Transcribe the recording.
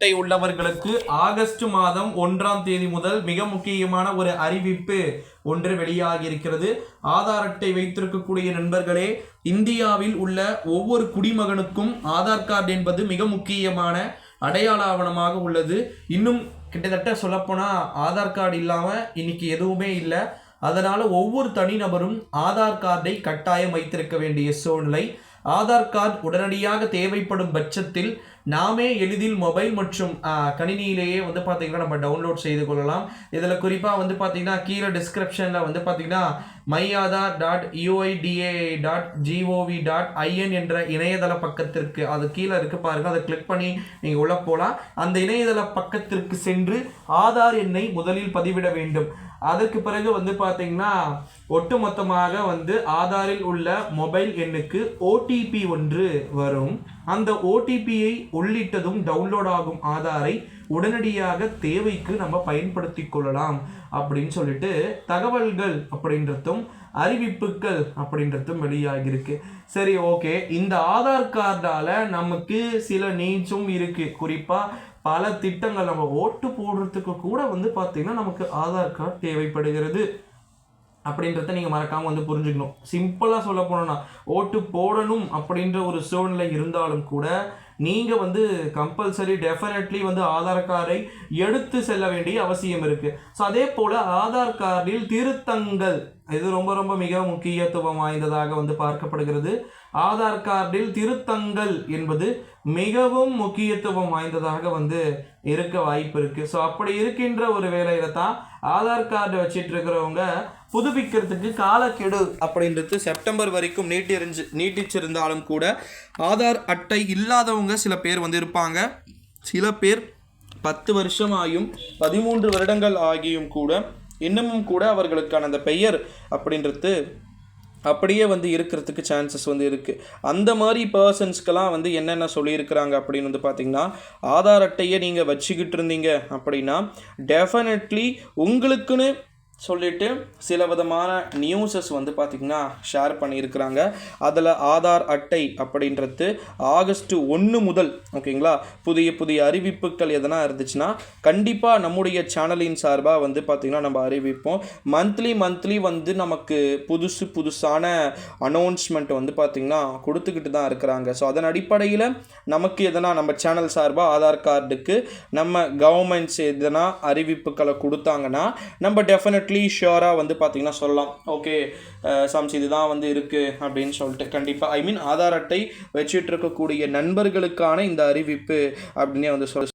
அட்டை உள்ளவர்களுக்கு ஆகஸ்ட் மாதம் 1ஆம் தேதி முதல் மிக முக்கியமான ஒரு அறிவிப்பு ஒன்று வெளியாகி இருக்கிறது. ஆதார் அட்டை வைத்திருக்கக்கூடிய நண்பர்களே, இந்தியாவில் உள்ள ஒவ்வொரு குடிமகனுக்கும் ஆதார் கார்டு என்பது மிக முக்கியமான அடையாள ஆவணமாக உள்ளது. இன்னும் கிட்டத்தட்ட சொல்லப்போனால் ஆதார் கார்டு இல்லாமல் இன்னைக்கு எதுவுமே இல்லை. அதனால் ஒவ்வொரு தனிநபரும் ஆதார் கார்டை கட்டாயம் வைத்திருக்க வேண்டிய சூழ்நிலை. ஆதார் கார்டு உடனடியாக தேவைப்படும் பட்சத்தில் நாமே எளிதில் மொபைல் மற்றும் கணினியிலேயே பார்த்திங்கன்னா நம்ம டவுன்லோட் செய்து கொள்ளலாம். இதில் குறிப்பாக பார்த்திங்கன்னா கீழே டிஸ்கிரிப்ஷனில் பார்த்திங்கன்னா myAadhar.uida.gov.in என்ற இணையதள பக்கத்திற்கு அது கீழே இருக்கு பாருங்கள், அதை கிளிக் பண்ணி நீங்கள் உள்ள போகலாம். அந்த இணையதள பக்கத்திற்கு சென்று ஆதார் எண்ணை முதலில் பதிவிட வேண்டும். அதற்கு பிறகு பார்த்தீங்கன்னா ஒட்டுமொத்தமாக ஆதாரில் உள்ள மொபைல் எண்ணுக்கு ஓடிபி ஒன்று வரும். அந்த ஓடிபியை உள்ளிட்டதும் டவுன்லோட் ஆகும் ஆதாரை உடனடியாக தேவைக்கு நம்ம பயன்படுத்தி கொள்ளலாம் அப்படின்னு சொல்லிட்டு தகவல்கள் அப்படின்றதும் அறிவிப்புகள் அப்படின்றதும் வெளியாகிருக்கு. சரி, ஓகே. இந்த ஆதார் கார்டால நமக்கு சில நீட்ஸும் இருக்கு. குறிப்பா பல திட்டங்கள், நம்ம ஓட்டு போடுறதுக்கு கூட பார்த்தீங்கன்னா நமக்கு ஆதார் கார்டு தேவைப்படுகிறது அப்படின்றத நீங்கள் மறக்காமல் புரிஞ்சுக்கணும். சிம்பிளாக சொல்ல போனோம்னா ஓட்டு போடணும் அப்படின்ற ஒரு சூழ்நிலை இருந்தாலும் கூட நீங்கள் கம்பல்சரி டெஃபினெட்லி ஆதார் கார்டை எடுத்து செல்ல வேண்டிய அவசியம் இருக்குது. ஸோ அதே போல் ஆதார் கார்டில் திருத்தங்கள் இது ரொம்ப ரொம்ப மிக முக்கியத்துவம் வாய்ந்ததாக பார்க்கப்படுகிறது. ஆதார் கார்டில் திருத்தங்கள் என்பது மிகவும் முக்கியத்துவம் வாய்ந்ததாக இருக்க வாய்ப்பு இருக்குது. ஸோ அப்படி இருக்கின்ற ஒரு வேளையில தான் ஆதார் கார்டு வச்சிட்டு இருக்கிறவங்க புதுப்பிக்கிறதுக்கு காலக்கெடு அப்படின்றது செப்டம்பர் வரைக்கும் நீட்டிச்சிருந்தாலும் கூட ஆதார் அட்டை இல்லாதவங்க சில பேர் இருப்பாங்க. சில பேர் 10 வருஷம் ஆகியும் 13 வருடங்கள் ஆகியும் கூட இன்னமும் கூட அவர்களுக்கான அந்த பெயர் அப்படின்றது அப்படியே இருக்கிறதுக்கு சான்சஸ் இருக்குது. அந்த மாதிரி பர்சன்ஸ்க்கெல்லாம் என்னென்ன சொல்லியிருக்கிறாங்க அப்படின்னு பார்த்தீங்கன்னா, ஆதார் அட்டையை நீங்கள் வச்சுக்கிட்டு இருந்தீங்க அப்படின்னா டெஃபினெட்லி உங்களுக்குன்னு சொல்லிட்டு சில விதமான நியூஸஸ் பார்த்திங்கன்னா ஷேர் பண்ணியிருக்கிறாங்க. அதில் ஆதார் அட்டை அப்படின்றது ஆகஸ்ட் 1 முதல் ஓகேங்களா புதிய புதிய அறிவிப்புகள் எதனா இருந்துச்சுன்னா கண்டிப்பாக நம்முடைய சேனலின் சார்பாக பார்த்திங்கன்னா நம்ம அறிவிப்போம். மந்த்லி நமக்கு புதுசான அனௌன்ஸ்மெண்ட் பார்த்திங்கன்னா கொடுத்துக்கிட்டு தான் இருக்கிறாங்க. ஸோ அதன் அடிப்படையில் நமக்கு எதனா நம்ம சேனல் சார்பாக ஆதார் கார்டுக்கு நம்ம கவர்மெண்ட்ஸ் எதனா அறிவிப்புகளை கொடுத்தாங்கன்னா நம்ம டெஃபினெட்லி ஷியோராக பார்த்தீங்கன்னா சொல்லலாம். ஓகே சம்ஸ் இதுதான் இருக்குது அப்படின்னு சொல்லிட்டு கண்டிப்பாக ஆதார் அட்டை வச்சுட்டு இருக்கக்கூடிய நண்பர்களுக்கான இந்த அறிவிப்பு அப்படின்னே சொல்ல